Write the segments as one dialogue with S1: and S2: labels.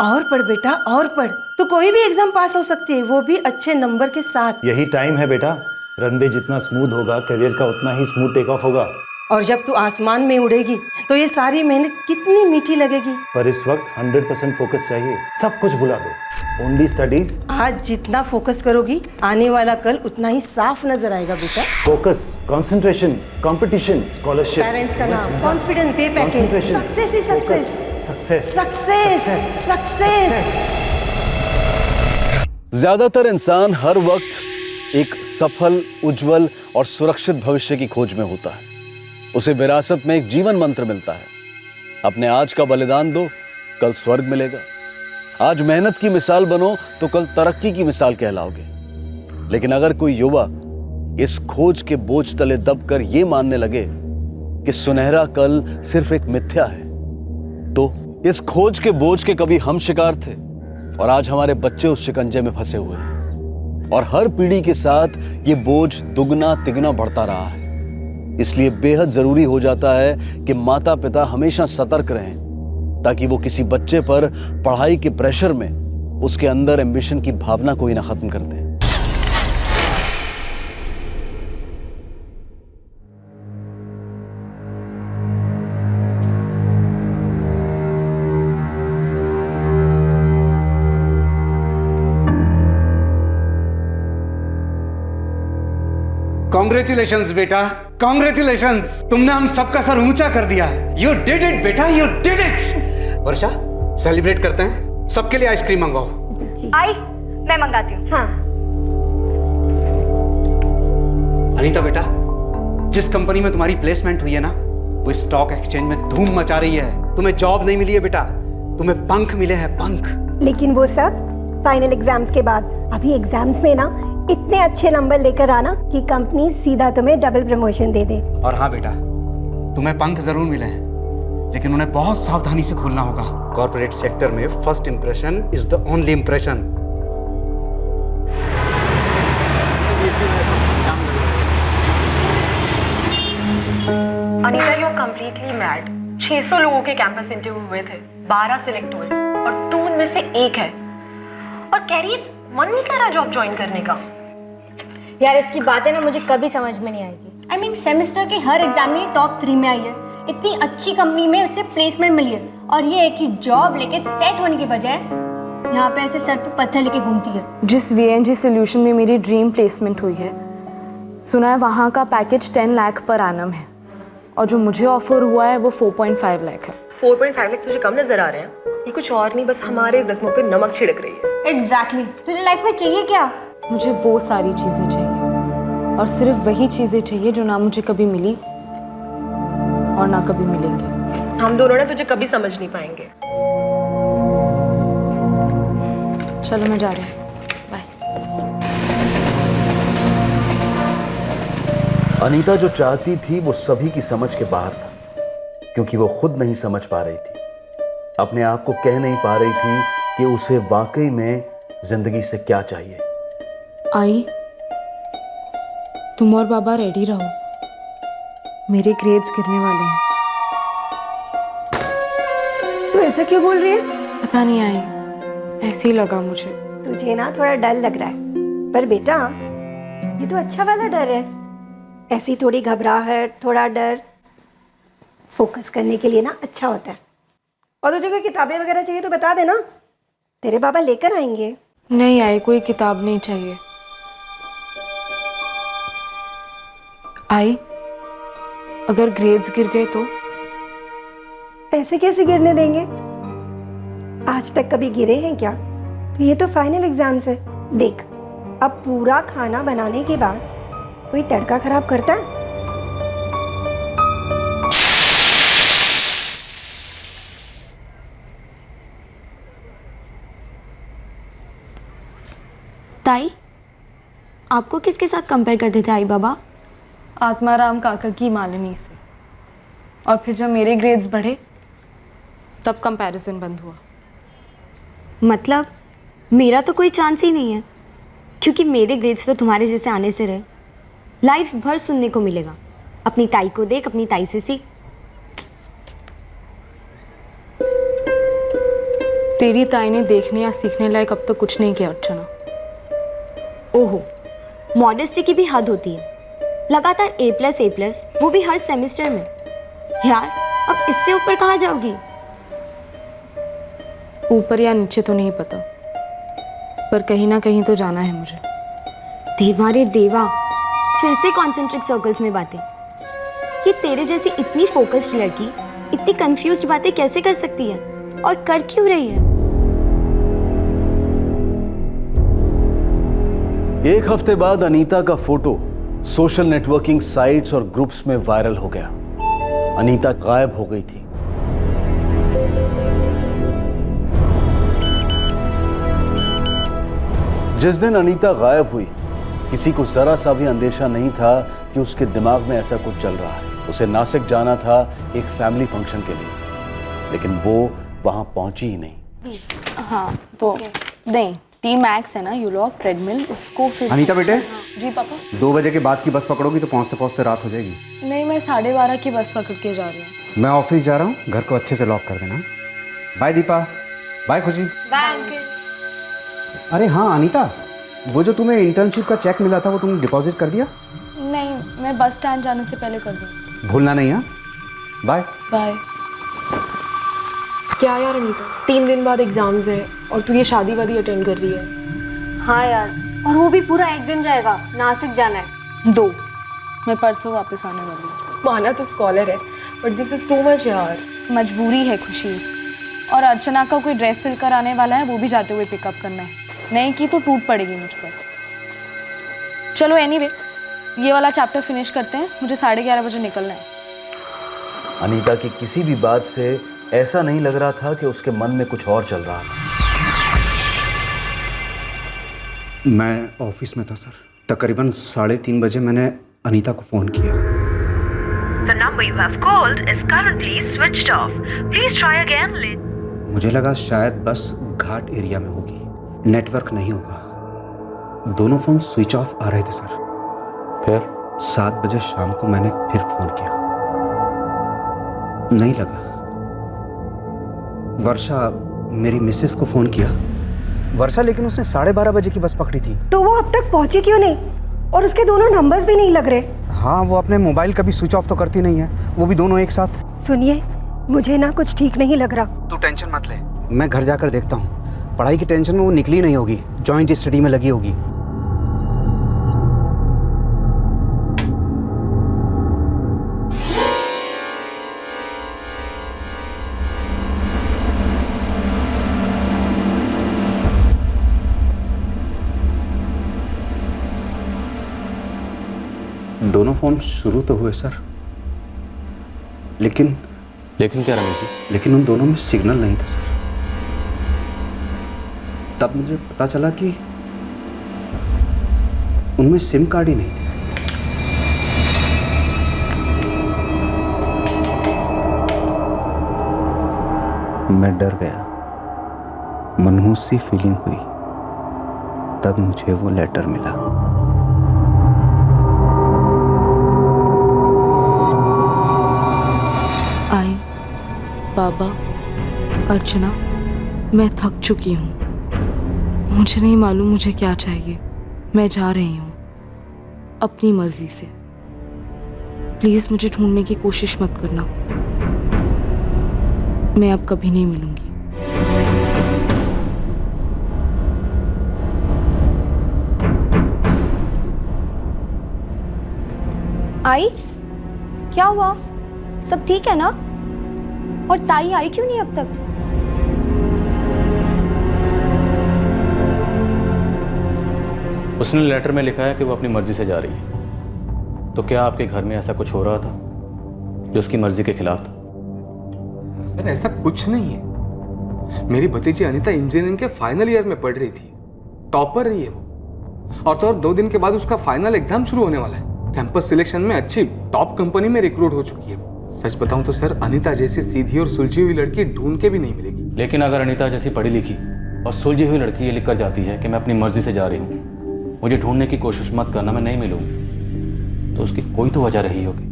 S1: और पढ़ बेटा, और पढ़। तो कोई भी एग्जाम पास हो सकती है, वो भी अच्छे नंबर के साथ।
S2: यही टाइम है बेटा। रनवे जितना स्मूथ होगा, करियर का उतना ही स्मूथ टेक ऑफ होगा।
S1: और जब तू आसमान में उड़ेगी तो ये सारी मेहनत कितनी मीठी लगेगी।
S2: पर इस वक्त 100% फोकस चाहिए। सब कुछ भुला दो, ओनली स्टडीज।
S1: आज जितना फोकस करोगी, आने वाला कल उतना ही साफ नजर आएगा बेटा।
S2: Focus, concentration, competition, scholarship,
S1: parents का नाम, कॉन्फिडेंस, पे पैकेज, सक्सेस ही सक्सेस,
S2: सक्सेस,
S1: सक्सेस, सक्सेस।
S3: ज्यादातर इंसान हर वक्त एक सफल, उज्जवल और सुरक्षित भविष्य की खोज में होता है। उसे विरासत में एक जीवन मंत्र मिलता है, अपने आज का बलिदान दो, कल स्वर्ग मिलेगा। आज मेहनत की मिसाल बनो तो कल तरक्की की मिसाल कहलाओगे। लेकिन अगर कोई युवा इस खोज के बोझ तले दबकर यह मानने लगे कि सुनहरा कल सिर्फ एक मिथ्या है, तो इस खोज के बोझ के कभी हम शिकार थे और आज हमारे बच्चे उस शिकंजे में फंसे हुए हैं। और हर पीढ़ी के साथ ये बोझ दुगना तिगुना बढ़ता रहा है। इसलिए बेहद जरूरी हो जाता है कि माता पिता हमेशा सतर्क रहें, ताकि वो किसी बच्चे पर पढ़ाई के प्रेशर में उसके अंदर एम्बिशन की भावना को ही ना खत्म कर दें।
S4: कॉन्ग्रेचुलेशंस बेटा, कॉन्ग्रेचुलेशंस। तुमने हम सबका सर ऊंचा कर दिया है। यू डिड इट बेटा, you did it. Varsha, celebrate करते हैं। सबके लिए आइसक्रीम मंगवाओ।
S5: आई, मैं मंगाती हूँ।
S1: हाँ।
S4: अनीता बेटा, जिस कंपनी में तुम्हारी प्लेसमेंट हुई है ना, वो स्टॉक एक्सचेंज में धूम मचा रही है। तुम्हें जॉब नहीं मिली है बेटा, तुम्हें पंख मिले हैं, पंख।
S6: लेकिन वो सब फाइनल एग्जाम्स के बाद। अभी एग्जाम्स में ना इतने अच्छे नंबर लेकर आना कि कंपनी सीधा तुम्हें डबल प्रमोशन दे दे।
S4: और हाँ बेटा, तुम्हें पंख जरूर मिले हैं, लेकिन उन्हें बहुत सावधानी से खोलना होगा। कॉर्पोरेट सेक्टर में first impression is the only impression.
S5: Anita, you are completely mad. 600 लोगों के कैंपस इंटरव्यू हुए थे, 12 सिलेक्ट हुए और तू उनमें से एक है। और कह रही है मन नहीं कर रहा जॉब ज्वाइन करने का।
S7: यार इसकी बातें ना मुझे कभी समझ में नहीं आएगी। आई मीन सेमेस्टर के हर एग्जाम में टॉप 3 में आई है, इतनी अच्छी कंपनी में उसे प्लेसमेंट मिली है, और ये एक ही जॉब लेके सेट होने की बजाय यहाँ पे ऐसे सर पे पत्थर लेके घूमती है।
S8: जिस VNG सॉल्यूशन में मेरी ड्रीम प्लेसमेंट हुई है, सुना है वहाँ का पैकेज 10 लाख पर एनम है, और जो मुझे ऑफर हुआ है वो 4.5 लाख है।
S5: 4.5 लाख तुझे कम नजर आ रहे हैं? ये कुछ और नहीं, बस हमारे जख्मों पे नमक छिड़क रही है।
S7: एग्जैक्टली। तुझे लाइफ में चाहिए क्या?
S8: मुझे वो सारी चीज़ें चाहिए, और सिर्फ वही चीज़ें चाहिए जो ना मुझे कभी मिली और ना कभी मिलेंगी।
S5: हम दोनों ने तुझे कभी समझ नहीं पाएंगे।
S8: चलो मैं जा रही हूँ, बाय।
S3: अनीता जो चाहती थी वो सभी की समझ के बाहर था, क्योंकि वो खुद नहीं समझ पा रही थी, अपने आप को कह नहीं पा रही थी कि उसे वाकई में जिंदगी से क्या चाहिए।
S8: आई, तुम और बाबा रेडी रहो, मेरे ग्रेड्स गिरने वाले हैं।
S6: तू ऐसा क्यों बोल रही है?
S8: पता नहीं आई, ऐसे ही लगा मुझे।
S6: तुझे ना थोड़ा डर लग रहा है, पर बेटा ये तो अच्छा वाला डर है। ऐसी थोड़ी घबराहट, थोड़ा डर फोकस करने के लिए ना अच्छा होता है। और तुझे कोई किताबें वगैरह चाहिए तो बता देना, तेरे बाबा लेकर आएंगे।
S8: नहीं आई, कोई किताब नहीं चाहिए। आई, अगर ग्रेड्स गिर गए तो?
S6: ऐसे कैसे गिरने देंगे? आज तक कभी गिरे हैं क्या? तो ये तो फाइनल एग्जाम्स है। देख, अब पूरा खाना बनाने के बाद कोई तड़का खराब करता है?
S7: ताई, आपको किसके साथ कंपेयर करते थे आई बाबा?
S8: आत्माराम काका की मालिनी से। और फिर जब मेरे ग्रेड्स बढ़े तब कंपैरिजन बंद हुआ।
S7: मतलब मेरा तो कोई चांस ही नहीं है, क्योंकि मेरे ग्रेड्स तो तुम्हारे जैसे आने से रहे। लाइफ भर सुनने को मिलेगा, अपनी ताई को देख, अपनी ताई से सीख।
S8: तेरी ताई ने देखने या सीखने लायक अब तक कुछ नहीं किया अर्चना।
S7: ओहो, मॉडेस्टी की भी हद होती है। लगातार A+, वो भी हर सेमेस्टर में। यार अब इससे ऊपर कहाँ जाओगी?
S8: ऊपर या नीचे तो नहीं पता, पर कहीं ना कहीं तो जाना है मुझे।
S7: देवा रे देवा, फिर से कॉन्सेंट्रिक सर्कल्स में बातें। ये तेरे जैसी इतनी फोकस्ड लड़की इतनी कंफ्यूज्ड बातें कैसे कर सकती है, और कर क्यों रही है?
S3: एक हफ्ते बाद अनीता का फोटो सोशल नेटवर्किंग साइट्स और ग्रुप्स में वायरल हो गया। अनीता गायब हो गई थी। जिस दिन अनीता गायब हुई, किसी को जरा सा भी अंदेशा नहीं था कि उसके दिमाग में ऐसा कुछ चल रहा है। उसे नासिक जाना था एक फैमिली फंक्शन के लिए, लेकिन वो वहां पहुंची ही नहीं।
S8: हाँ तो नहीं, T-Max है ना, यूलॉक ट्रेडमिल, उसको फिर
S4: अनीता बेटे,
S8: जी पापा।
S4: 2 बजे के बाद की बस पकड़ोगी तो पहुंचते पहुंचते रात हो जाएगी।
S8: नहीं, मैं 12:30 की बस पकड़ के जा रही हूँ।
S4: मैं ऑफिस जा रहा हूँ, घर को अच्छे से लॉक कर देना। Bye Deepa, bye Khushi.
S7: Bye uncle.
S4: अरे हाँ अनीता, वो जो तुम्हें इंटर्नशिप का चेक मिला था वो तुमने डिपॉजिट कर दिया?
S8: नहीं, मैं बस स्टैंड जाने से पहले कर दूँ।
S4: भूलना नहीं। हाँ बाय
S8: बाय।
S5: क्या यार अनीता, 3 दिन बाद एग्जाम्स है और तू ये शादी वादी अटेंड कर रही है।
S7: हाँ यार, और वो भी पूरा 1 दिन रहेगा। नासिक जाना है।
S8: 2, मैं परसों वापस आने वाली हूँ।
S5: माना तो स्कॉलर है, but this is too much यार।
S8: मजबूरी है खुशी, और अर्चना का कोई ड्रेस सिल कर आने वाला है, वो भी जाते हुए पिकअप करना है। नहीं की तो टूट पड़ेगी मुझ पर। चलो एनीवे, ये वाला चैप्टर फिनिश करते हैं, मुझे 11:30 बजे निकलना है।
S3: अनीता की किसी भी बात से ऐसा नहीं लग रहा था कि उसके मन में कुछ और चल रहा था।
S4: मैं ऑफिस में था सर। तकरीबन 3:30 बजे मैंने अनीता को फ़ोन किया।
S9: The number you have called is currently switched off. Please try again later.
S4: मुझे लगा शायद बस घाट एरिया में होगी, नेटवर्क नहीं होगा। दोनों फ़ोन स्विच ऑफ आ रहे थे सर।
S3: फिर
S4: 7 बजे शाम को मैंने फिर फ़ोन किया, नहीं लगा। वर्षा, मेरी मिसेस को फ़ोन किया। वर्षा, लेकिन उसने 12:30 बजे की बस पकड़ी थी।
S6: तो वो अब तक पहुंची क्यों नहीं? और उसके दोनों नंबर्स भी नहीं लग रहे।
S4: हाँ, वो अपने मोबाइल कभी स्विच ऑफ तो करती नहीं है, वो भी दोनों एक साथ।
S6: सुनिए, मुझे ना कुछ ठीक नहीं लग रहा।
S4: तू टेंशन मत ले, मैं घर जाकर देखता हूँ। पढ़ाई की टेंशन में वो निकली नहीं होगी, जॉइंट स्टडी में लगी होगी। दोनों फोन शुरू तो हुए सर, लेकिन
S3: क्या रणनीति?
S4: लेकिन उन दोनों में सिग्नल नहीं था सर। तब मुझे पता चला कि उनमें सिम कार्ड ही नहीं थे। मैं डर गया, मनहूस सी फीलिंग हुई। तब मुझे वो लेटर मिला।
S8: आई, बाबा, अर्चना, मैं थक चुकी हूँ। मुझे नहीं मालूम मुझे क्या चाहिए। मैं जा रही हूँ अपनी मर्जी से। प्लीज मुझे ढूंढने की कोशिश मत करना। मैं अब कभी नहीं मिलूंगी।
S7: आई, क्या हुआ? सब ठीक है ना? और ताई आई क्यों नहीं अब तक?
S3: उसने लेटर में लिखा है कि वो अपनी मर्जी से जा रही है। तो क्या आपके घर में ऐसा कुछ हो रहा था जो उसकी मर्जी के खिलाफ था?
S10: सर ऐसा कुछ नहीं है। मेरी भतीजी अनीता इंजीनियरिंग के फाइनल ईयर में पढ़ रही थी, टॉपर रही है वो। और तो और 2 दिन के बाद उसका फाइनल एग्जाम शुरू होने वाला है। कैंपस सिलेक्शन में अच्छी टॉप कंपनी में रिक्रूट हो चुकी है। सच बताऊं तो सर, अनीता जैसी सीधी और सुलझी हुई लड़की ढूंढ के भी नहीं मिलेगी।
S3: लेकिन अगर अनीता जैसी पढ़ी लिखी और सुलझी हुई लड़की ये लिख कर जाती है कि मैं अपनी मर्जी से जा रही हूँ, मुझे ढूंढने की कोशिश मत करना, मैं नहीं मिलूंगी, तो उसकी कोई तो वजह रही होगी।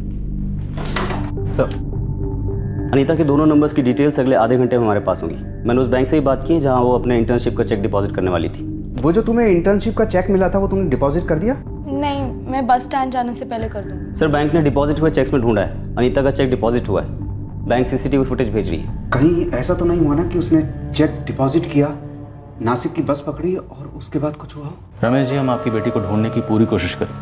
S11: अनीता के दोनों नंबर्स की डिटेल्स अगले आधे घंटे में हमारे पास होंगी। मैंने उस बैंक से ही बात की जहां वो अपने इंटर्नशिप का चेक डिपॉजिट करने वाली थी।
S4: वो जो तुम्हें इंटर्नशिप का चेक मिला था वो तुमने डिपॉजिट कर दिया?
S8: नहीं, मैं बस स्टैंड जाने से पहले कर दूंगी।
S11: सर बैंक ने डिपॉजिट हुए चेक्स में ढूंढा है, अनीता का चेक डिपॉजिट हुआ है। बैंक सीसीटीवी फुटेज भेज रही है।
S4: कहीं ऐसा तो नहीं हुआ ना कि उसने चेक डिपॉजिट किया, नासिक की बस पकड़ी और उसके बाद कुछ हुआ?
S12: रमेश जी, हम आपकी बेटी को ढूंढने की पूरी कोशिश करें,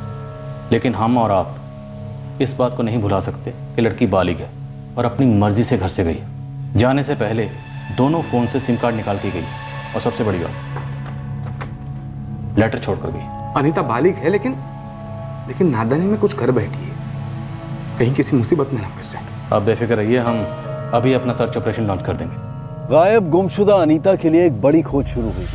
S12: लेकिन हम और आप इस बात को नहीं भुला सकते कि लड़की बालिग है और अपनी मर्जी से घर से गई। जाने से पहले दोनों फोन से सिम कार्ड निकाल के गई और सबसे बड़ी बात, लेटर छोड़कर गई।
S10: अनीता बालिग है लेकिन नादानी में कुछ कर बैठी है, कहीं किसी मुसीबत में ना फंस जाए।
S12: आप बेफिक्र रहिए, हम अभी अपना सर्च ऑपरेशन लॉन्च कर देंगे।
S3: गायब गुमशुदा अनीता के लिए एक बड़ी खोज शुरू हुई।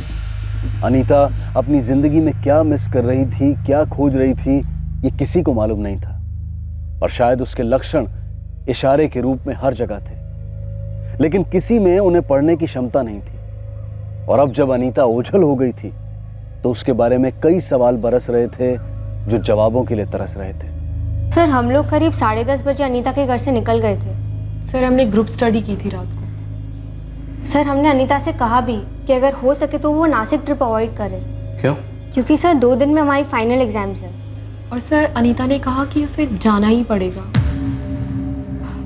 S3: अनीता अपनी जिंदगी में क्या मिस कर रही थी, क्या खोज रही थी, ये किसी को मालूम नहीं था। और शायद उसके लक्षण इशारे के रूप में हर जगह थे, लेकिन किसी में उन्हें पढ़ने की क्षमता नहीं थी। और अब जब अनीता ओझल हो गई थी तो उसके बारे में कई सवाल बरस रहे थे जो जवाबों के लिए तरस रहे थे।
S7: सर हम लोग करीब 10:30 बजे अनीता के घर से निकल गए थे।
S8: सर हमने ग्रुप स्टडी की थी रात को।
S7: सर हमने अनीता से कहा भी कि अगर हो सके तो वो नासिक ट्रिप अवॉइड करे।
S12: क्यों?
S7: क्योंकि सर 2 दिन में हमारी फाइनल एग्जाम्स है।
S8: और सर अनीता ने कहा कि उसे जाना ही पड़ेगा।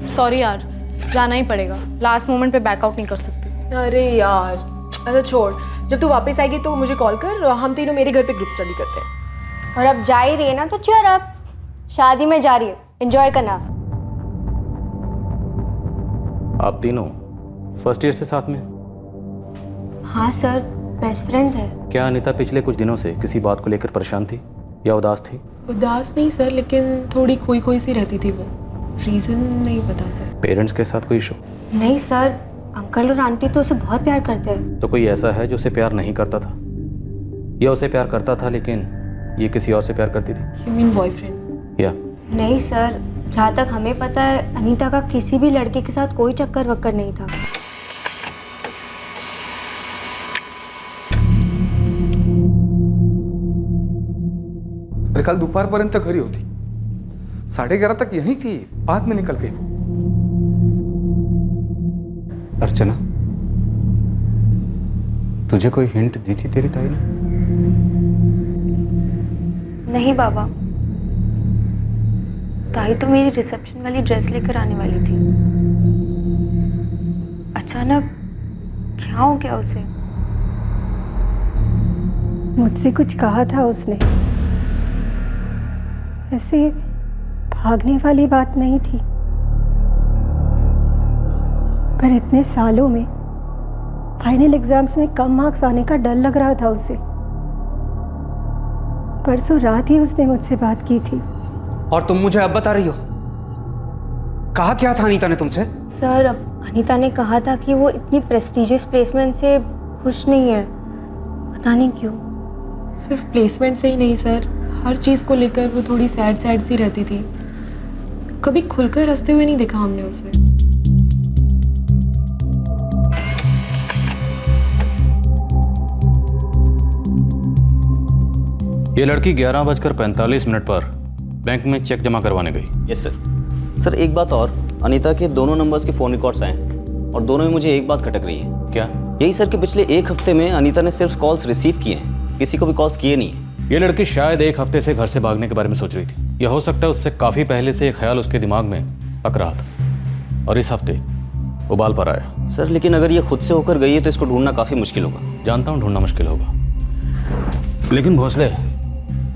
S8: सॉरी यार, जाना ही पड़ेगा, लास्ट मोमेंट पे बैकआउट नहीं कर सकती।
S5: अरे यार, अच्छा छोड़, जब तू वापस आएगी तो मुझे कॉल कर, हम तीनों मेरे घर पे ग्रुप स्टडी करते हैं।
S7: और अब जा ही रही है ना तो चल, अब शादी में जा रही है, एंजॉय करना।
S12: आप तीनों फर्स्ट ईयर से साथ में?
S7: हाँ सर, बेस्ट फ्रेंड्स है।
S12: क्या अनीता पिछले कुछ दिनों से किसी बात को लेकर परेशान थी या उदास थी?
S8: उदास नहीं सर, लेकिन थोड़ी खोई खोई सी रहती थी वो। रीजन नहीं पता सर।
S12: पेरेंट्स के साथ कोई इशू?
S7: नहीं सर, अंकल और आंटी तो उसे बहुत प्यार करते हैं।
S12: तो कोई ऐसा है जो उसे प्यार नहीं करता था, या उसे प्यार करता था लेकिन ये किसी और से प्यार करती थी?
S8: You mean boyfriend?
S12: या
S7: नहीं सर, जहाँ तक हमें पता है अनीता का किसी भी लड़के के साथ कोई चक्कर वक्कर नहीं था।
S10: अरे कल दुपारपर्यंत घरी होती, 11:30 तक यहीं थी, बाद में निकल गई।
S4: अर्चना, तुझे कोई हिंट दी थी तेरी ताई ने?
S13: नहीं बाबा, ताई तो मेरी रिसेप्शन वाली ड्रेस लेकर आने वाली थी। अचानक क्या हो गया उसे?
S6: मुझसे कुछ कहा था उसने, ऐसे भागने वाली बात नहीं थी, पर इतने सालों में फाइनल एग्जाम्स में कम मार्क्स आने का डर लग रहा था उसे। परसों रात ही उसने मुझसे बात की थी।
S4: और तुम मुझे अब बता रही हो? कहा क्या था अनीता ने तुमसे?
S7: सर अब अनीता ने कहा था कि वो इतनी प्रेस्टिजियस प्लेसमेंट से खुश नहीं है, पता नहीं क्यों।
S8: सिर्फ प्लेसमेंट से ही नहीं सर, हर चीज़ को लेकर वो थोड़ी सैड सी रहती थी। कभी खुलकर हंसते हुए नहीं देखा हमने उसे।
S12: ये लड़की 11:45 पर बैंक में चेक जमा करवाने गई।
S11: Yes sir. सर एक बात और, अनीता के दोनों नंबर्स के फ़ोन रिकॉर्ड्स आए हैं और दोनों में मुझे एक बात खटक रही है।
S12: क्या?
S11: यही सर कि पिछले 1 हफ्ते में अनीता ने सिर्फ कॉल्स रिसीव किए हैं, किसी को भी कॉल्स किए नहीं है।
S12: ये लड़की शायद 1 हफ्ते से घर से भागने के बारे में सोच रही थी। यह हो सकता है उससे काफ़ी पहले से ये ख्याल उसके दिमाग में पक रहा था और इस हफ्ते उबाल पर आया।
S11: सर लेकिन अगर ये खुद से होकर गई है तो इसको ढूंढना काफ़ी मुश्किल होगा।
S12: जानता हूँ ढूंढना मुश्किल होगा, लेकिन भोसले,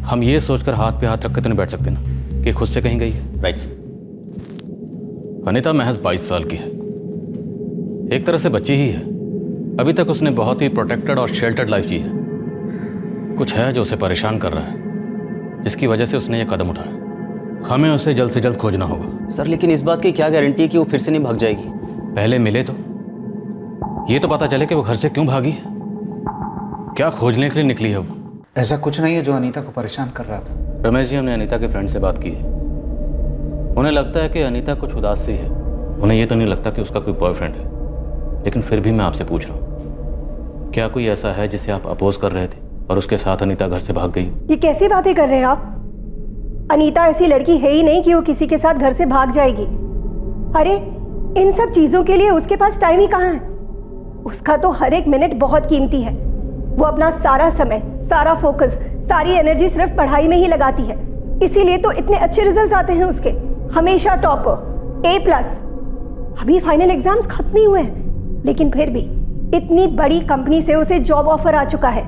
S12: हम ये सोचकर हाथ पे हाथ रख के तो नहीं बैठ सकते ना कि खुद से कहीं गई है।
S11: Right sir.
S12: अनीता महज 22 साल की है, एक तरह से बच्ची ही है। अभी तक उसने बहुत ही प्रोटेक्टेड और शेल्टर्ड लाइफ जी है। कुछ है जो उसे परेशान कर रहा है, जिसकी वजह से उसने ये कदम उठाया। हमें उसे जल्द से जल्द खोजना होगा।
S11: सर लेकिन इस बात की क्या गारंटी है कि वो फिर से नहीं भाग जाएगी?
S12: पहले मिले तो ये तो पता चले कि वो घर से क्यों भागी है, क्या खोजने के लिए निकली है वो।
S4: ऐसा कुछ नहीं है जो अनीता को परेशान कर रहा था।
S12: रमेश जी, हमने अनीता के फ्रेंड से बात की है। उन्हें लगता है कि अनीता कुछ उदास सी है। उन्हें ये तो नहीं लगता कि उसका कोई बॉयफ्रेंड है, लेकिन फिर भी मैं आपसे पूछ रहा हूँ, क्या कोई ऐसा है जिसे आप अपोज कर रहे थे और उसके साथ अनीता घर से भाग गई?
S6: ये कैसी बातें कर रहे हैं आप? अनीता ऐसी लड़की है ही नहीं कि वो किसी के साथ घर से भाग जाएगी। अरे इन सब चीजों के लिए उसके पास टाइम ही कहाँ है। उसका तो हर एक मिनट बहुत कीमती है। वो अपना सारा समय, सारा फोकस, सारी एनर्जी सिर्फ पढ़ाई में ही लगाती है। इसीलिए तो इतने अच्छे रिजल्ट्स आते हैं उसके, हमेशा टॉपर, A+। अभी फाइनल एग्जाम्स खत्म नहीं हुए हैं, लेकिन फिर भी इतनी बड़ी कंपनी से उसे जॉब ऑफर आ चुका है।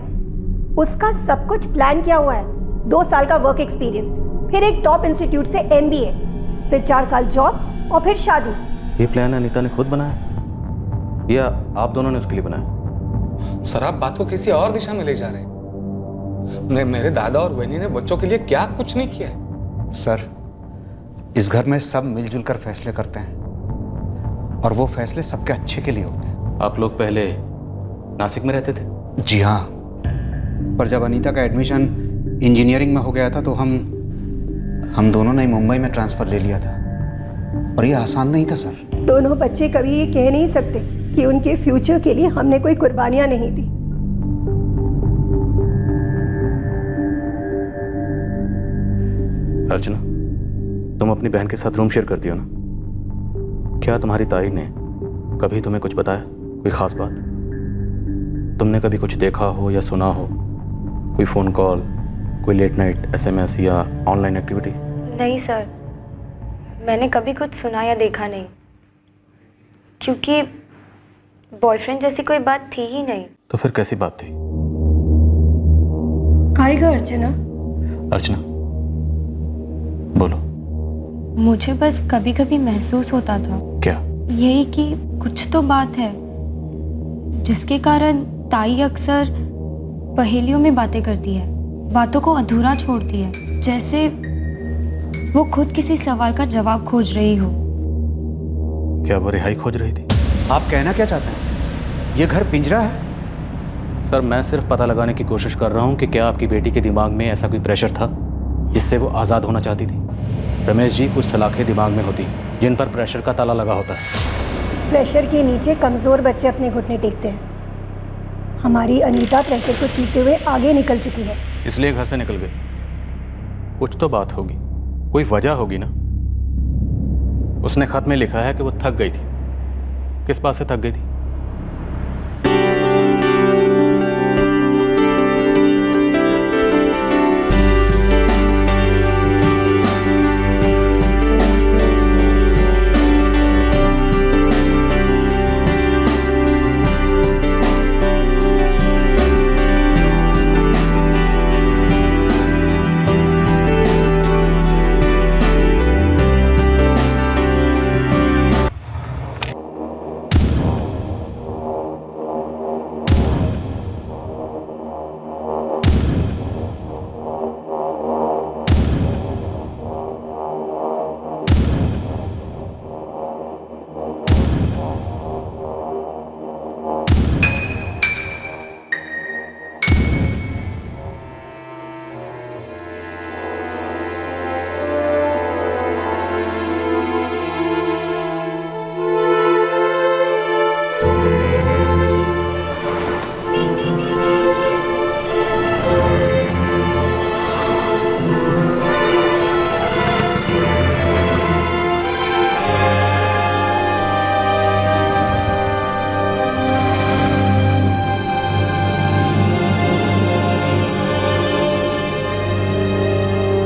S6: उसका सब कुछ प्लान किया हुआ है। 2 साल का वर्क एक्सपीरियंस, फिर एक टॉप इंस्टीट्यूट से MBA, फिर 4 साल जॉब और फिर शादी।
S12: ये प्लान अनीता ने खुद बनाया या आप दोनों ने उसके लिए बनाया?
S10: सर आप बात को किसी और दिशा में ले जा रहे हैं। मेरे दादा और बहनी ने बच्चों के लिए क्या कुछ नहीं किया है।
S4: सर, इस घर में सब मिलजुल कर फैसले करते हैं और वो फैसले सबके अच्छे के लिए होते हैं।
S12: आप लोग पहले नासिक में रहते थे?
S4: जी हाँ, पर जब अनीता का एडमिशन इंजीनियरिंग में हो गया था तो हम दोनों ने मुंबई में ट्रांसफ़र ले लिया था, और ये आसान नहीं था सर।
S6: दोनों बच्चे कभी ये कह नहीं सकते कि उनके फ्यूचर के लिए हमने कोई कुर्बानियां नहीं दी।
S12: अर्चना, तुम अपनी बहन के साथ रूम शेयर करती हो ना? क्या तुम्हारी ताई ने कभी तुम्हें कुछ बताया, कोई खास बात? तुमने कभी कुछ देखा हो या सुना हो, कोई फ़ोन कॉल, कोई लेट नाइट SMS या ऑनलाइन एक्टिविटी?
S13: नहीं सर, मैंने कभी कुछ सुना या देखा नहीं, क्योंकि बॉयफ्रेंड जैसी कोई बात थी ही नहीं।
S12: तो फिर कैसी बात थी?
S6: कायगा अर्चना?
S12: अर्चना बोलो।
S13: मुझे बस कभी कभी महसूस होता था।
S12: क्या?
S13: यही कि कुछ तो बात है जिसके कारण ताई अक्सर पहेलियों में बातें करती है, बातों को अधूरा छोड़ती है, जैसे वो खुद किसी सवाल का जवाब खोज रही हो।
S12: क्या वो रिहाई खोज रही थी?
S4: आप कहना क्या चाहते हैं? ये घर पिंजरा है?
S12: सर, मैं सिर्फ पता लगाने की कोशिश कर रहा हूँ कि क्या आपकी बेटी के दिमाग में ऐसा कोई प्रेशर था जिससे वो आज़ाद होना चाहती थी। रमेश जी, कुछ सलाखें दिमाग में होती जिन पर प्रेशर का ताला लगा होता है।
S6: प्रेशर के नीचे कमज़ोर बच्चे अपने घुटने टेकते हैं। हमारी अनीता प्रेशर को चीरते हुए आगे निकल चुकी है,
S12: इसलिए घर से निकल गई। कुछ तो बात होगी, कोई वजह होगी ना। उसने खत में लिखा है कि वो थक गई थी। किस बात से थक गई थी?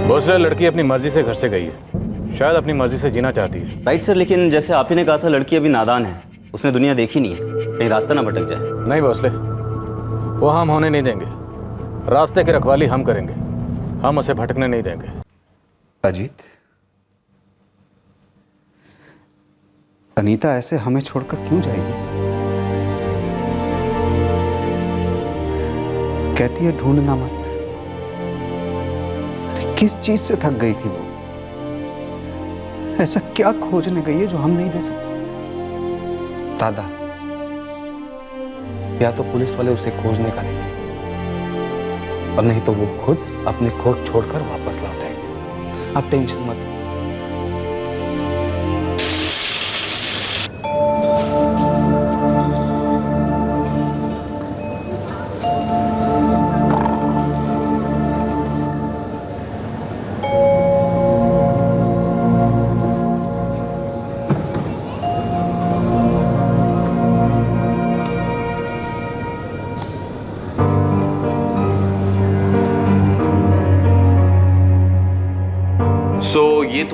S12: भोसले, लड़की अपनी मर्जी से घर से गई है, शायद अपनी मर्जी से जीना चाहती है।
S11: राइट सर, लेकिन जैसे आप ही ने कहा था, लड़की अभी नादान है, उसने दुनिया देखी नहीं है, कहीं रास्ता ना भटक जाए।
S12: नहीं भोसले, वो हम होने नहीं देंगे। रास्ते की रखवाली हम करेंगे, हम उसे भटकने नहीं देंगे।
S4: अजीत, अनीता ऐसे हमें छोड़कर क्यों जाएगी? कहती है ढूंढना मत। अरे किस चीज से थक गई थी वो? ऐसा क्या खोजने गई है जो हम नहीं दे सकते?
S10: दादा, या तो पुलिस वाले उसे खोज निकालेंगे और नहीं तो वो खुद अपनी खोज छोड़कर वापस लौट आएंगे। आप टेंशन मत।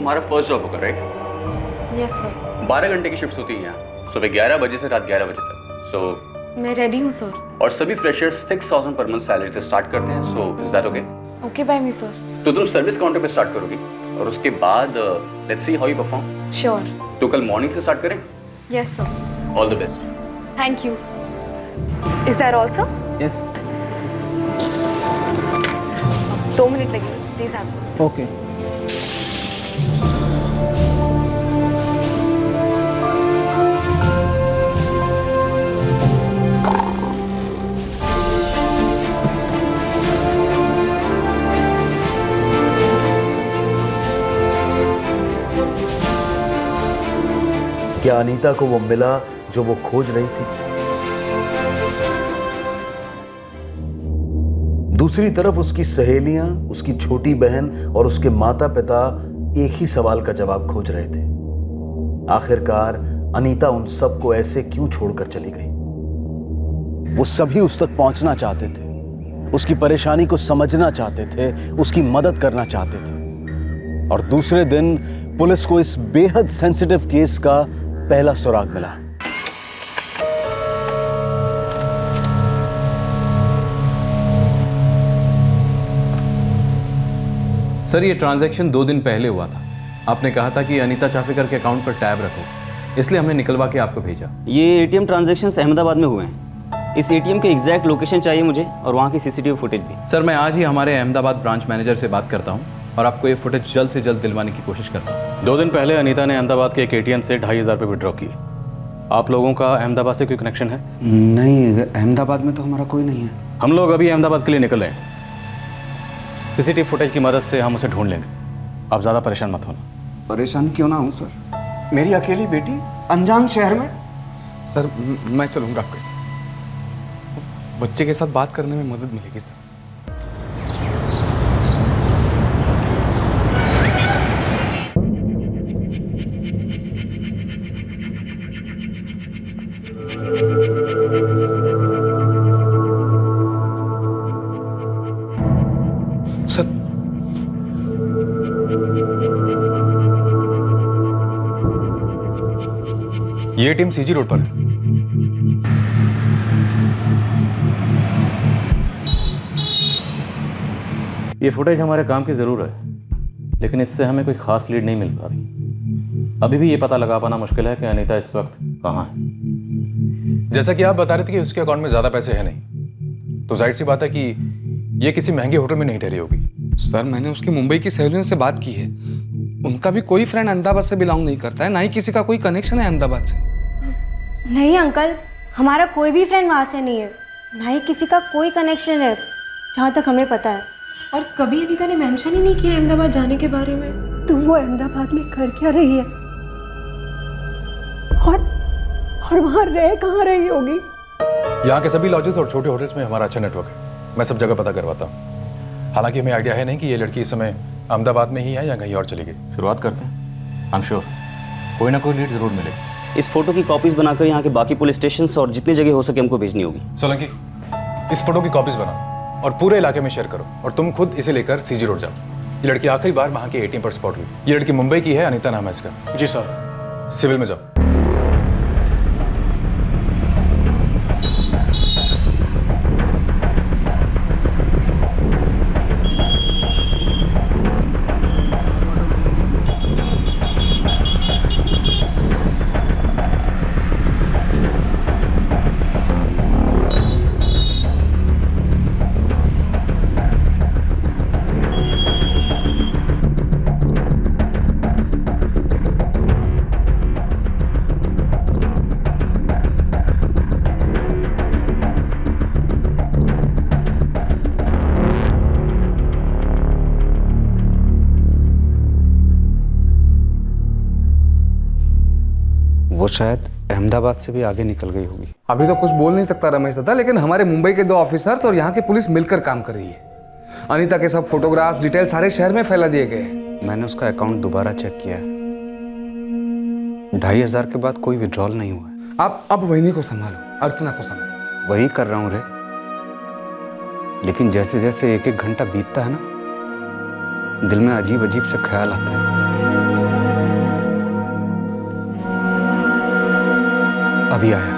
S12: तुम्हारा फर्स्ट जॉब होगा, राइट?
S8: Yes sir.
S12: 12 घंटे की शिफ्ट होती है यहाँ, सुबह 11 बजे से रात 11 बजे तक। सो
S8: मैं रेडी हूँ सर।
S12: और सभी फ्रेशर्स 6000 पर मंथ सैलरी से स्टार्ट करते हैं। So is that okay?
S8: Okay by me sir.
S12: तो तुम सर्विस काउंटर पे स्टार्ट करोगी और उसके बाद let's see how you perform.
S8: Sure.
S12: तो कल मॉर्निंग से स्टार्ट करें?
S8: Yes sir.
S12: All the best.
S8: Thank you.
S5: Is that also?
S3: Yes.
S5: 2 minute लगेंगे, प्लीज हैव।
S3: ओके।
S2: क्या अनीता को वो मिला जो वो खोज रही थी? दूसरी तरफ उसकी सहेलियां, उसकी छोटी बहन और उसके माता पिता एक ही सवाल का जवाब खोज रहे थे। आखिरकार अनीता उन सबको ऐसे क्यों छोड़कर चली गई?
S3: वो सभी उस तक पहुंचना चाहते थे, उसकी परेशानी को समझना चाहते थे, उसकी मदद करना चाहते थे। और दूसरे दिन पुलिस को इस बेहद सेंसिटिव केस का पहला सुराग मिला।
S12: सर, ये ट्रांजैक्शन 2 दिन पहले हुआ था। आपने कहा था कि अनीता चाफेकर के अकाउंट पर टैब रखो, इसलिए हमने निकलवा के आपको भेजा।
S11: ये एटीएम ट्रांजैक्शंस अहमदाबाद में हुए हैं। इस एटीएम के एग्जैक्ट लोकेशन चाहिए मुझे और वहाँ की सीसीटीवी फुटेज भी।
S12: सर, मैं आज ही हमारे अहमदाबाद ब्रांच मैनेजर से बात करता हूँ और आपको ये फुटेज जल्द से जल्द दिलवाने की कोशिश करता हूँ। 2 दिन पहले अनीता ने अहमदाबाद के एक एटीएम से 2500 रुपये विड्रॉ किए। आप लोगों का अहमदाबाद से कोई कनेक्शन है?
S4: नहीं, अहमदाबाद में तो हमारा कोई नहीं है।
S12: हम लोग अभी अहमदाबाद के लिए निकल रहे हैं। सीसीटीवी फुटेज की मदद से हम उसे ढूंढ लेंगे। आप ज़्यादा परेशान मत होना।
S4: परेशान क्यों ना हूँ सर, मेरी अकेली बेटी अनजान शहर में।
S10: सर मैं चलूंगा आपके साथ, बच्चे के साथ बात करने में मदद मिलेगी सर। सर
S12: ये टीम सीजी रोड पर है। ये फुटेज हमारे काम की जरूर है, लेकिन इससे हमें कोई खास लीड नहीं मिल पा रही। अभी भी ये पता लगा पाना मुश्किल है कि अनीता इस वक्त कहाँ है।
S14: जैसा कि आप बता रहे थे कि उसके अकाउंट में ज्यादा पैसे हैं नहीं, तो जाहिर सी बात है कि ये किसी महंगे होटल में नहीं ठहरी होगी।
S10: सर मैंने उसकी मुंबई की सहेलियों से बात की है, उनका भी कोई फ्रेंड अहमदाबाद से बिलोंग नहीं करता है, ना ही किसी का कोई कनेक्शन है अहमदाबाद से।
S7: नहीं अंकल, हमारा कोई भी फ्रेंड वहाँ से नहीं है, ना ही किसी का कोई कनेक्शन है जहाँ तक हमें पता है।
S5: और कभी अनीता ने मेंशन ही नहीं किया अहमदाबाद जाने के बारे में।
S6: तो वो अहमदाबाद में कर क्या रही है और वहाँ रह कहाँ रही होगी?
S14: यहाँ के सभी लॉजेस और छोटे होटल्स में हमारा अच्छा नेटवर्क है, मैं सब जगह पता करवाता हूँ। हालांकि हमें आइडिया है नहीं कि ये लड़की इस समय अहमदाबाद में ही है या कहीं और चली गई।
S12: शुरुआत करते हैं। आई एम श्योर कोई ना कोई लीड जरूर मिलेगी।
S11: इस फोटो की कॉपीज बनाकर यहाँ के बाकी पुलिस स्टेशन और जितनी जगह हो सके हमको भेजनी होगी।
S14: सोलंकी, इस फोटो की कॉपीज बनाओ और पूरे इलाके में शेयर करो, और तुम खुद इसे लेकर सीजी रोड जाओ। ये लड़की आखिरी बार वहाँ के एटीएम पर स्पॉट हुई। ये लड़की मुंबई की है, अनीता नाम है इसका।
S4: जी सर।
S14: सिविल में जाओ।
S4: वो शायद अहमदाबाद से भी आगे निकल गई होगी।
S10: अभी तो कुछ बोल नहीं सकता रमेश दादा, लेकिन हमारे मुंबई के 2 ऑफिसर्स और यहाँ की पुलिस मिलकर काम कर रही है। अनीता के सब फोटोग्राफ्स, डिटेल सारे शहर में फैला दिए गए हैं।
S4: मैंने उसका अकाउंट दोबारा चेक किया है, 2500 के बाद कोई विड्रॉल नहीं हुआ है।
S10: आप अब वहीनी को संभालो, अर्चना को संभालो।
S4: वही कर रहा हूँ रे, लेकिन जैसे जैसे एक एक घंटा बीतता है ना, दिल में अजीब अजीब से ख्याल आता है। अभी आया।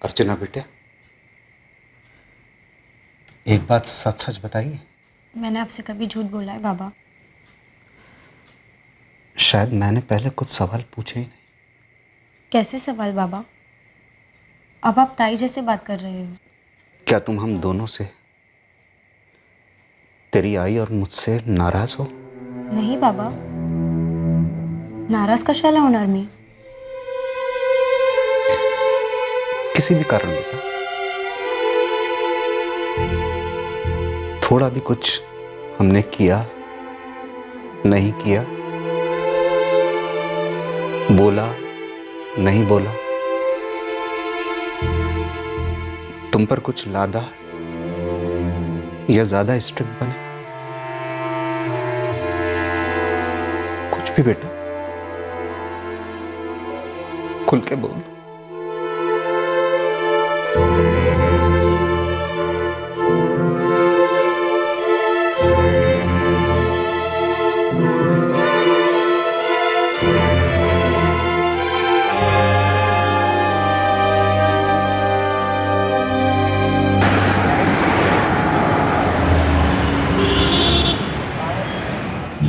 S4: अर्चना बेटे, एक बात सच सच बताइए।
S13: मैंने आपसे कभी झूठ बोला है बाबा?
S4: शायद मैंने पहले कुछ सवाल पूछे ही नहीं।
S13: कैसे सवाल बाबा? अब आप ताई जैसे बात कर रहे हो।
S4: क्या तुम हम दोनों से, तेरी आई और मुझसे नाराज हो?
S13: नहीं बाबा, नाराज कशाला होणार मी?
S4: किसी भी कारण बेटा, थोड़ा भी कुछ हमने किया नहीं किया, बोला नहीं बोला, तुम पर कुछ लादा या ज्यादा स्ट्रिक्ट बने, कुछ भी बेटा, खुल के बोल।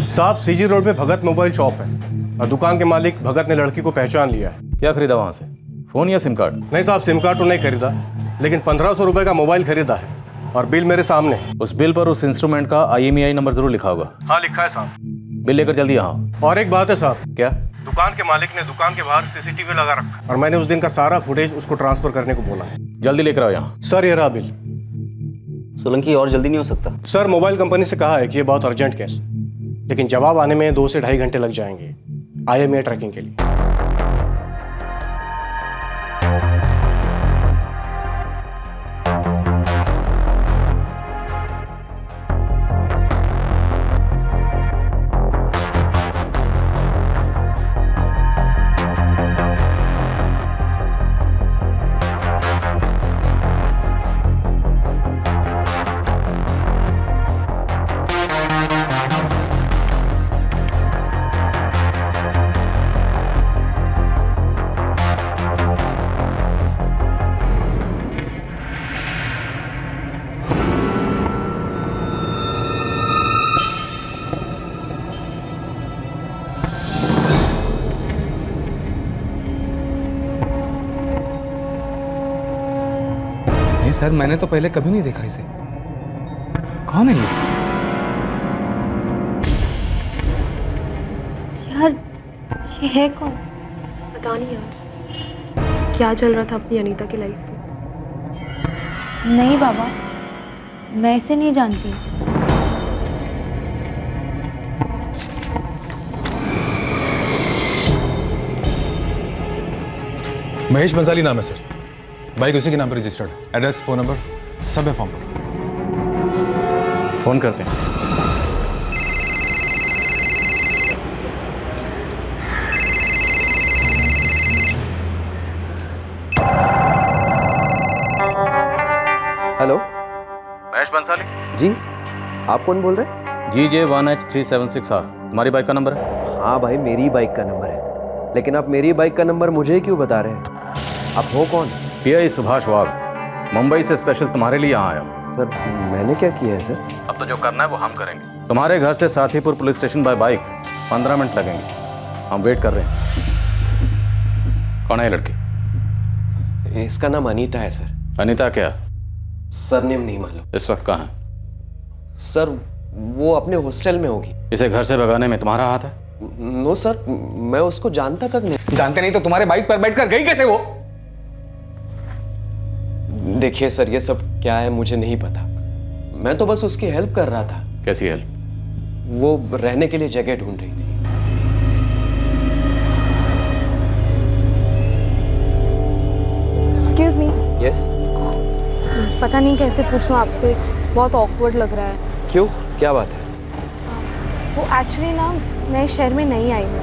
S15: साहब, सीजी रोड पे भगत मोबाइल शॉप है और दुकान के मालिक भगत ने लड़की को पहचान लिया है।
S12: क्या खरीदा वहां से, फोन या सिम कार्ड?
S15: नहीं साहब, सिम कार्ड तो नहीं खरीदा, लेकिन 1500 रुपए का मोबाइल खरीदा है और बिल मेरे सामने।
S12: उस बिल पर उस इंस्ट्रूमेंट का IMEI नंबर जरूर लिखा होगा।
S15: हाँ लिखा है साहब।
S12: बिल लेकर जल्दी यहाँ।
S15: और एक बात है साहब।
S12: क्या?
S15: दुकान के मालिक ने दुकान के बाहर CCTV लगा रखा और मैंने उस दिन का सारा फुटेज उसको ट्रांसफर करने को बोला है।
S12: जल्दी लेकर आओ यहाँ।
S15: सर ये रहा बिल।
S11: सोलंकी, और जल्दी नहीं हो सकता?
S15: सर मोबाइल कंपनी से कहा है कि ये बहुत अर्जेंट केस, लेकिन जवाब आने में 2 से 2.5 घंटे लग जाएंगे IMEI ट्रैकिंग के लिए।
S10: नहीं सर, मैंने तो पहले कभी नहीं देखा इसे। कौन है ये?
S5: यार ये है कौन? पता नहीं यार, क्या चल रहा था अपनी अनीता की लाइफ में।
S13: नहीं बाबा, मैं इसे नहीं जानती।
S14: महेश बंसाली नाम है सर। बाइक उसी के नाम पर रजिस्टर्ड है। एड्रेस, फोन नंबर सब है फॉर्म पर।
S12: फोन करते हैं।
S16: हेलो,
S12: महेश बंसाली
S16: जी आप कौन बोल रहे हैं?
S12: GJ1H376R तुम्हारी बाइक का नंबर है?
S16: हाँ भाई, मेरी बाइक का नंबर है, लेकिन आप मेरी बाइक का नंबर मुझे क्यों बता रहे हैं? आप हो कौन?
S12: PI सुभाष वाघ, मुंबई से स्पेशल तुम्हारे लिए यहाँ आया हूँ।
S16: सर मैंने क्या किया है सर?
S12: अब तो जो करना है वो हम करेंगे। तुम्हारे घर से Sathipur police station by bike 15 minute लगेंगे। हम वेट कर रहे हैं। कौन है लड़की?
S16: इसका नाम अनीता है सर।
S12: अनीता क्या?
S16: सरनेम नहीं मालूम।
S12: इस वक्त कहाँ है?
S16: सर वो अपने हॉस्टल में होगी।
S12: इसे घर से भगाने में तुम्हारा हाथ है?
S16: नो सर, मैं उसको जानता तक नहीं।
S10: जानते नहीं तो तुम्हारे बाइक पर बैठकर गई कैसे वो?
S16: देखिए सर, ये सब क्या है मुझे नहीं पता। मैं तो बस उसकी हेल्प कर रहा था।
S12: कैसी हेल्प?
S16: वो रहने के लिए जगह ढूंढ रही थी।
S5: Excuse me.
S16: यस।
S5: पता नहीं कैसे पूछूं आपसे, बहुत ऑकवर्ड लग रहा है।
S16: क्यों, क्या बात है?
S5: वो एक्चुअली ना, मैं शहर में नहीं आई हूँ,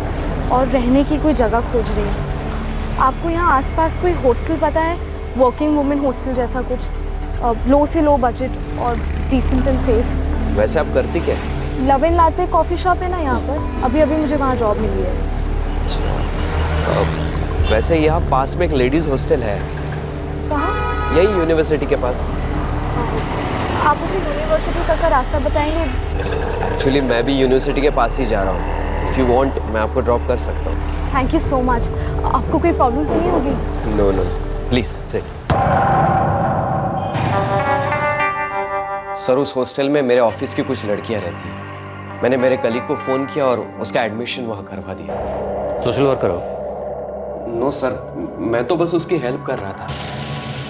S8: और रहने की कोई जगह खोज रही हूँ। आपको यहाँ आसपास कोई हॉस्टल पता है? वर्किंग वुमेन हॉस्टल जैसा कुछ, लो से लो बजट और डिसेंट एंड सेफ।
S16: वैसे आप करती क्या?
S8: Love and latte coffee shop है ना यहाँ पर, अभी मुझे वहाँ जॉब मिली है।
S16: वैसे यहाँ पास में एक लेडीज़ हॉस्टल है।
S8: कहाँ?
S16: यही यूनिवर्सिटी के पास।
S8: आप मुझे यूनिवर्सिटी तक का रास्ता बताएंगे?
S16: एक्चुअली मैं भी यूनिवर्सिटी के पास ही जा रहा हूँ। इफ़ यू वांट मैं आपको ड्रॉप कर सकता हूँ।
S8: Thank you so much. आपको कोई प्रॉब्लम नहीं होगी?
S16: No no please sit. Sir उस हॉस्टल में मेरे ऑफिस की कुछ लड़कियाँ रहती हैं। मैंने मेरे कलीग को फ़ोन किया और उसका एडमिशन वहाँ करवा दिया।
S12: सोशल वर्कर हो?
S16: नो सर, मैं तो बस उसकी हेल्प कर रहा था।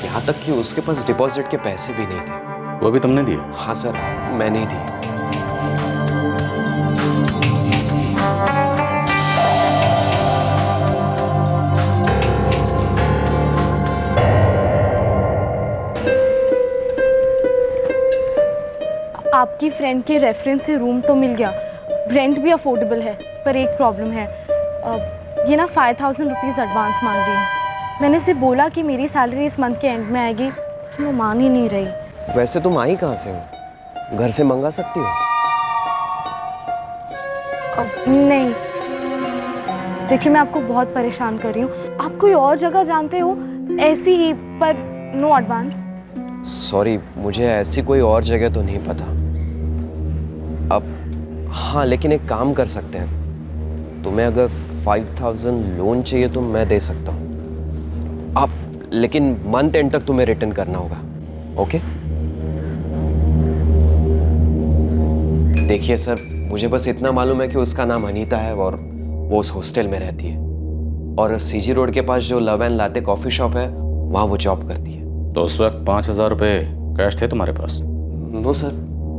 S16: यहाँ तक कि उसके पास डिपॉजिट के पैसे भी नहीं थे।
S12: वो भी तुमने दिए?
S16: हाँ सर, मैंने ही दिए।
S8: आपकी फ्रेंड के रेफरेंस से रूम तो मिल गया, रेंट भी अफोर्डेबल है, पर एक प्रॉब्लम है। ये ना 5000 रुपीज़ एडवांस मांग रही है। मैंने इसे बोला कि मेरी सैलरी इस मंथ के एंड में आएगी, तो वो मान ही नहीं रही।
S16: वैसे तुम आई कहाँ से हो? घर से मंगा सकती हो?
S8: नहीं, देखिए मैं आपको बहुत परेशान कर रही हूँ। आप कोई और जगह जानते हो ऐसी ही, पर नो एडवांस?
S16: सॉरी, मुझे ऐसी कोई और जगह तो नहीं पता। अब हाँ, लेकिन एक काम कर सकते हैं। तुम्हें अगर 5000 लोन चाहिए तो मैं दे सकता हूँ। आप लेकिन मंथ एंड तक तुम्हें रिटर्न करना होगा। ओके? देखिए सर, मुझे बस इतना मालूम है कि उसका नाम अनीता है और वो उस हॉस्टल में रहती है, और सीजी रोड के पास जो love and latte coffee shop है वहाँ वो जॉब करती है।
S12: तो उस वक्त 5000 रुपये कैश थे तुम्हारे पास?
S16: नो सर,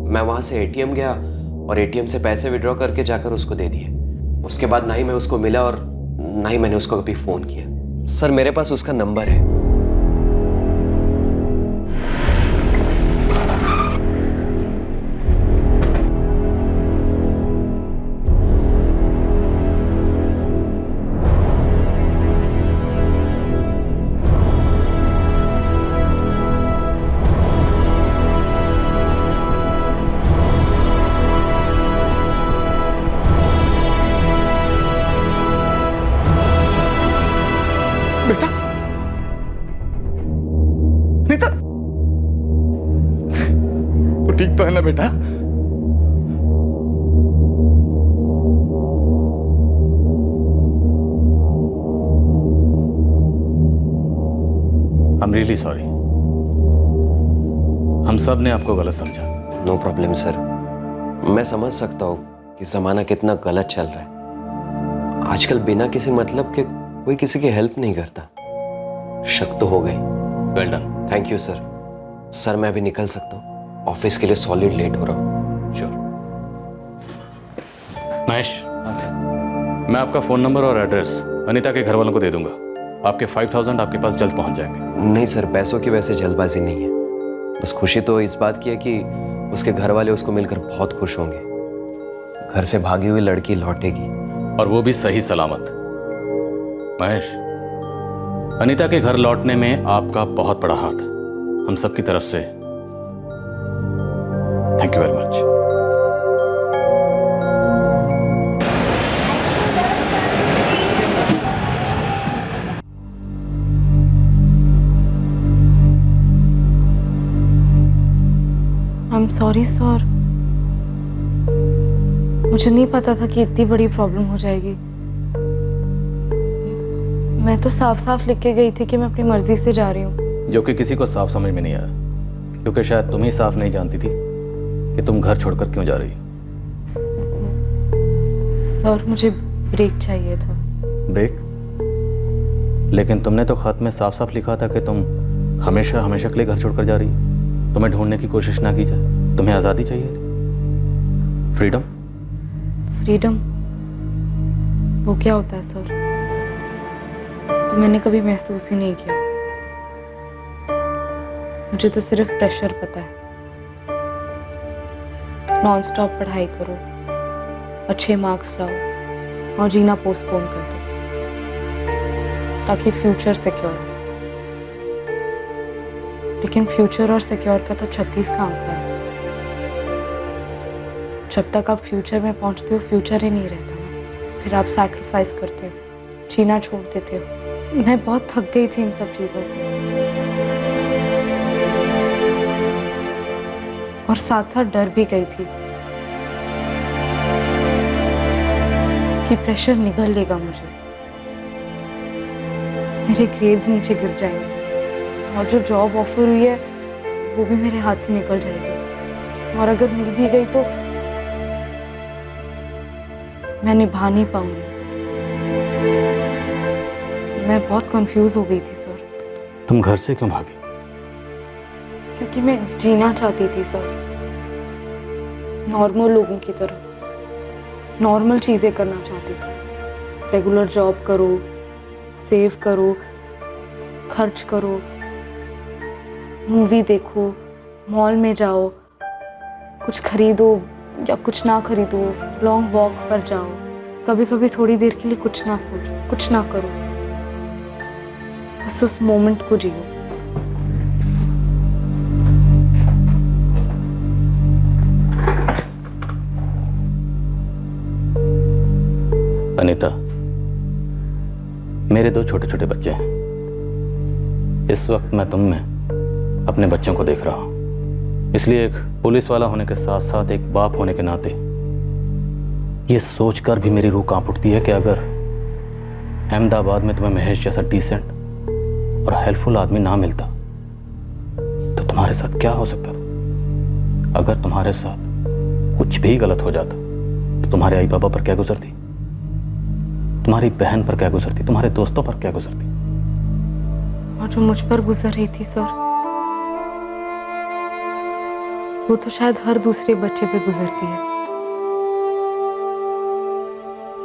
S16: मैं वहाँ से एटीएम गया और एटीएम से पैसे विड्रॉ करके जाकर उसको दे दिए। उसके बाद ना ही मैं उसको मिला और ना ही मैंने उसको कभी फ़ोन किया। सर मेरे पास उसका नंबर है।
S10: बेटा, नीता, तो ठीक तो है ना बेटा?
S12: I'm really sorry. हम सब ने आपको गलत समझा।
S16: नो प्रॉब्लम सर, मैं समझ सकता हूँ कि ज़माना कितना गलत चल रहा है। आजकल बिना किसी मतलब के कोई किसी की हेल्प नहीं करता। शक तो हो गई।
S12: Well done.
S16: Thank you sir. Sir मैं अभी निकल सकता हूँ, ऑफिस के लिए सॉलिड लेट हो रहा हूँ।
S12: श्योर। महेश।
S16: हाँ सर।
S12: मैं आपका फ़ोन नंबर और एड्रेस अनीता के घर वालों को दे दूंगा। आपके 5000 आपके पास जल्द पहुंच जाएंगे।
S16: नहीं सर, पैसों की वैसे जल्दबाजी नहीं है। बस खुशी तो इस बात की है कि उसके घर वाले उसको मिलकर बहुत खुश होंगे। घर से भागी हुई लड़की लौटेगी,
S12: और वो भी सही सलामत। महेश, अनीता के घर लौटने में आपका बहुत बड़ा हाथ है। हम सब की तरफ से thank you very much.
S8: I am sorry sir, मुझे नहीं पता था कि इतनी बड़ी प्रॉब्लम हो जाएगी। मैं तो साफ साफ लिख के गई थी कि मैं अपनी मर्जी से जा रही हूँ।
S12: जो कि किसी को साफ समझ में नहीं आया, क्योंकि शायद तुम ही साफ नहीं जानती थी कि तुम घर छोड़कर क्यों जा रही हो।
S8: सर मुझे ब्रेक चाहिए था।
S12: ब्रेक? लेकिन तुमने तो खत में साफ साफ लिखा था कि तुम हमेशा हमेशा के लिए घर छोड़कर जा रही हो। तुम्हें ढूंढने की कोशिश ना की जाए, तुम्हें आज़ादी चाहिए थी, फ्रीडम।
S8: फ्रीडम वो क्या होता है सर? तो मैंने कभी महसूस ही नहीं किया। मुझे तो सिर्फ प्रेशर पता है। नॉन स्टॉप पढ़ाई करो, अच्छे मार्क्स लाओ, और जीना पोस्टपोन कर दो, ताकि फ्यूचर सिक्योर हो। लेकिन फ्यूचर और सिक्योर का तो 36 का आंकड़ा है। जब तक आप फ्यूचर में पहुंचते हो, फ्यूचर ही नहीं रहता ना। फिर आप सैक्रिफाइस करते हो, जीना छोड़ देते हो। मैं बहुत थक गई थी इन सब चीज़ों से, और साथ साथ डर भी गई थी कि प्रेशर निगल लेगा मुझे, मेरे ग्रेड्स नीचे गिर जाएंगे, और जो जॉब ऑफर हुई है वो भी मेरे हाथ से निकल जाएगी, और अगर मिल भी गई तो मैं निभा नहीं पाऊंगी। मैं बहुत कंफ्यूज हो गई थी सर।
S12: तुम घर से क्यों भागी?
S8: क्योंकि मैं जीना चाहती थी सर, नॉर्मल लोगों की तरह, नॉर्मल चीज़ें करना चाहती थी। रेगुलर जॉब करो, सेव करो, खर्च करो, मूवी देखो, मॉल में जाओ, कुछ खरीदो या कुछ ना खरीदो, लॉन्ग वॉक पर जाओ, कभी कभी थोड़ी देर के लिए कुछ ना सोचो, कुछ ना करो, बस उस मोमेंट को जियो।
S12: अनीता, मेरे 2 छोटे छोटे बच्चे हैं। इस वक्त मैं तुम में अपने बच्चों को देख रहा हूं, इसलिए एक पुलिस वाला होने के साथ साथ एक बाप होने के नाते ये सोचकर भी मेरी रूह कांप उठती है कि अगर अहमदाबाद में तुम्हें महेश जैसा डिसेंट और हेल्पफुल आदमी ना मिलता तो तुम्हारे साथ क्या हो सकता था। अगर तुम्हारे साथ कुछ भी गलत हो जाता तो तुम्हारे आई बाबा पर क्या गुजरती, तुम्हारी बहन पर क्या गुजरती, तुम्हारे दोस्तों पर क्या गुजरती।
S8: और जो मुझ पर गुजर रही थी सर, वो तो शायद हर दूसरे बच्चे पे गुजरती है,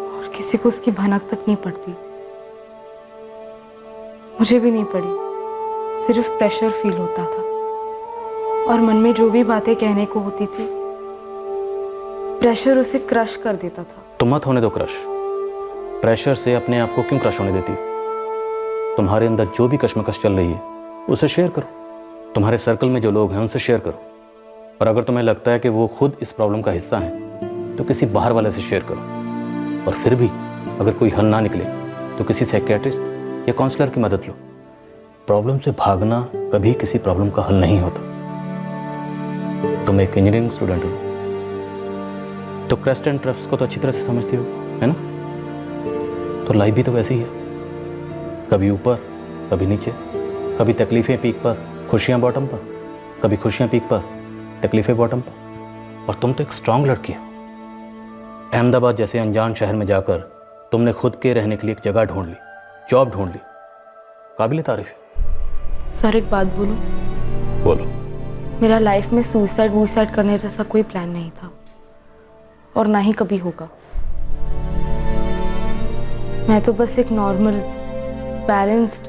S8: और किसी को उसकी भनक तक नहीं पड़ती। मुझे भी नहीं पड़ी, सिर्फ प्रेशर फील होता था, और मन में जो भी बातें कहने को होती थी, प्रेशर उसे क्रश कर देता था।
S12: तुम मत होने दो क्रश। प्रेशर से अपने आप को क्यों क्रश होने देती? तुम्हारे अंदर जो भी कश्मकश चल रही है उसे शेयर करो, तुम्हारे सर्कल में जो लोग हैं उनसे शेयर करो, और अगर तुम्हें लगता है कि वो खुद इस प्रॉब्लम का हिस्सा हैं तो किसी बाहर वाले से शेयर करो, और फिर भी अगर कोई हल ना निकले तो किसी साइकियाट्रिस्ट या काउंसलर की मदद लो। प्रॉब्लम से भागना कभी किसी प्रॉब्लम का हल नहीं होता। तुम एक इंजीनियरिंग स्टूडेंट हो तो क्रेस्ट एंड ट्रफ्स को तो अच्छी तरह से समझती हो, है ना? तो लाइफ भी तो वैसी ही है, कभी ऊपर कभी नीचे, कभी तकलीफें पीक पर, खुशियां बॉटम पर, कभी खुशियां पीक पर, तकलीफें बॉटम पर। और तुम तो एक स्ट्रांग लड़की हो। अहमदाबाद जैसे अनजान शहर में जाकर तुमने खुद के रहने के लिए एक जगह ढूंढ ली, जॉब ढूंढ ली, काबिल तारीफ है।
S8: सर एक बात बोलूं?
S12: बोलो।
S8: मेरा लाइफ में सुसाइड करने जैसा कोई प्लान नहीं था, और ना ही कभी होगा। मैं तो बस एक नॉर्मल बैलेंस्ड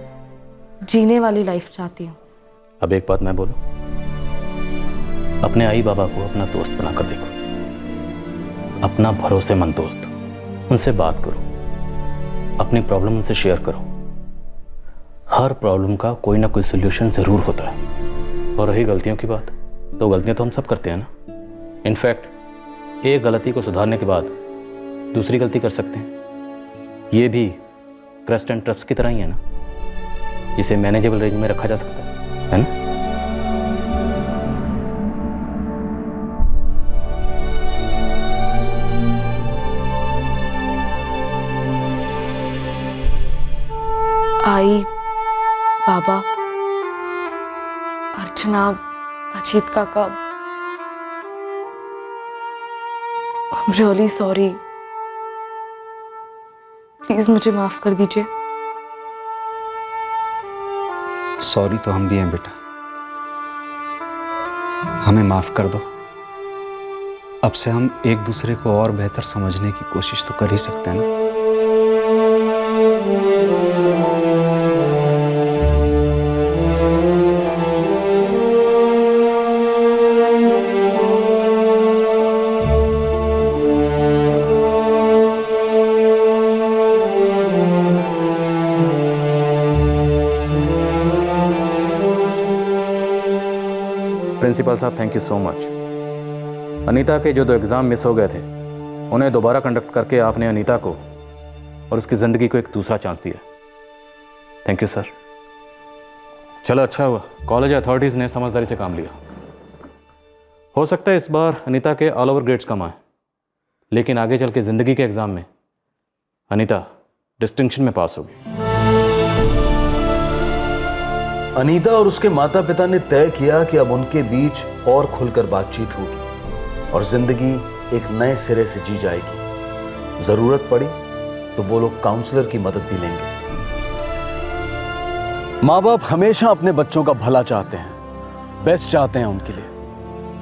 S8: जीने वाली लाइफ चाहती हूँ।
S12: अब एक बात मैं बोलूं, अपने आई बाबा को अपना दोस्त बनाकर देखो, अपना भरोसेमंद दोस्त। उनसे बात करो, अपनी प्रॉब्लम उनसे शेयर करो। हर प्रॉब्लम का कोई ना कोई सोल्यूशन जरूर होता है। और रही गलतियों की बात, तो गलतियां तो हम सब करते हैं ना। इनफैक्ट एक गलती को सुधारने के बाद दूसरी गलती कर सकते हैं। ये भी क्रेस्ट एंड ट्रफ्स की तरह ही है ना, जिसे मैनेजेबल रेंज में रखा जा सकता है ना?
S8: आई, बाबा, अर्चना, अजीत काका, I'm really sorry. प्लीज मुझे माफ कर दीजिए।
S4: सॉरी तो हम भी हैं बेटा, हमें माफ कर दो। अब से हम एक दूसरे को और बेहतर समझने की कोशिश तो कर ही सकते हैं ना।
S12: प्रिंसिपल साहब, thank you so much. Anita के जो 2 एग्ज़ाम मिस हो गए थे उन्हें दोबारा कंडक्ट करके आपने अनीता को और उसकी ज़िंदगी को एक दूसरा चांस दिया। Thank you sir. चलो अच्छा हुआ कॉलेज अथॉरिटीज़ ने समझदारी से काम लिया। हो सकता है इस बार अनीता के ऑल ओवर ग्रेड्स कम आए, लेकिन आगे चल के ज़िंदगी के एग्ज़ाम में अनीता डिस्टिंक्शन में पास होगी।
S2: अनीता और उसके माता पिता ने तय किया कि अब उनके बीच और खुलकर बातचीत होगी और जिंदगी एक नए सिरे से जी जाएगी। जरूरत पड़ी तो वो लोग काउंसलर की मदद भी लेंगे।
S3: माँ बाप हमेशा अपने बच्चों का भला चाहते हैं, बेस्ट चाहते हैं उनके लिए,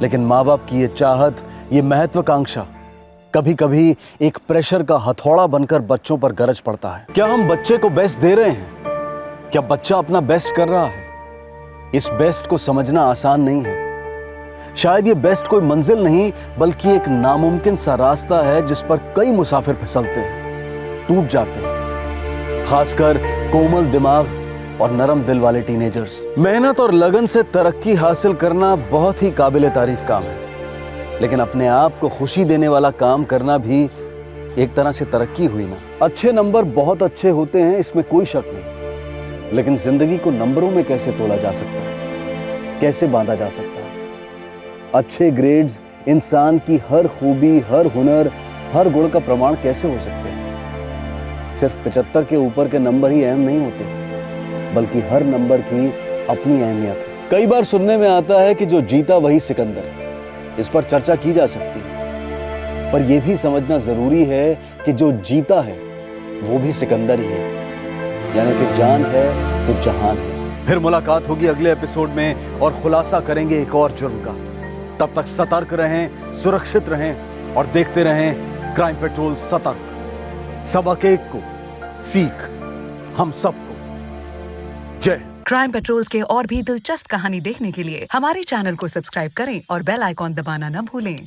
S3: लेकिन माँ बाप की ये चाहत, ये महत्वाकांक्षा कभी कभी एक प्रेशर का हथौड़ा बनकर बच्चों पर गरज पड़ता है। क्या हम बच्चे को बेस्ट दे रहे हैं? क्या बच्चा अपना बेस्ट कर रहा है? इस बेस्ट को समझना आसान नहीं है। शायद ये बेस्ट कोई मंजिल नहीं बल्कि एक नामुमकिन सा रास्ता है जिस पर कई मुसाफिर फिसलते हैं, टूट जाते हैं, खासकर कोमल दिमाग और नरम दिल वाले टीनेजर्स। मेहनत और लगन से तरक्की हासिल करना बहुत ही काबिले तारीफ काम है, लेकिन अपने आप को खुशी देने वाला काम करना भी एक तरह से तरक्की हुई ना। अच्छे नंबर बहुत अच्छे होते हैं, इसमें कोई शक नहीं, लेकिन जिंदगी को नंबरों में कैसे तोला जा सकता है, कैसे बांधा जा सकता है? अच्छे ग्रेड्स इंसान की हर खूबी, हर हुनर, हर गुण का प्रमाण कैसे हो सकते हैं? सिर्फ 75 के ऊपर के नंबर ही अहम नहीं होते, बल्कि हर नंबर की अपनी अहमियत है। कई बार सुनने में आता है कि जो जीता वही सिकंदर। इस पर चर्चा की जा सकती है, पर यह भी समझना जरूरी है कि जो जीता है वो भी सिकंदर ही है, यानी कि जान है तो जहान है। फिर मुलाकात होगी अगले एपिसोड में और खुलासा करेंगे एक और जुर्म का। तब तक सतर्क रहें, सुरक्षित रहें और देखते रहें क्राइम पेट्रोल सतर्क। सबक एक को, सीख हम सबको। जय।
S17: क्राइम पेट्रोल के और भी दिलचस्प कहानी देखने के लिए हमारे चैनल को सब्सक्राइब करें और बेल आइकॉन दबाना न भूलें।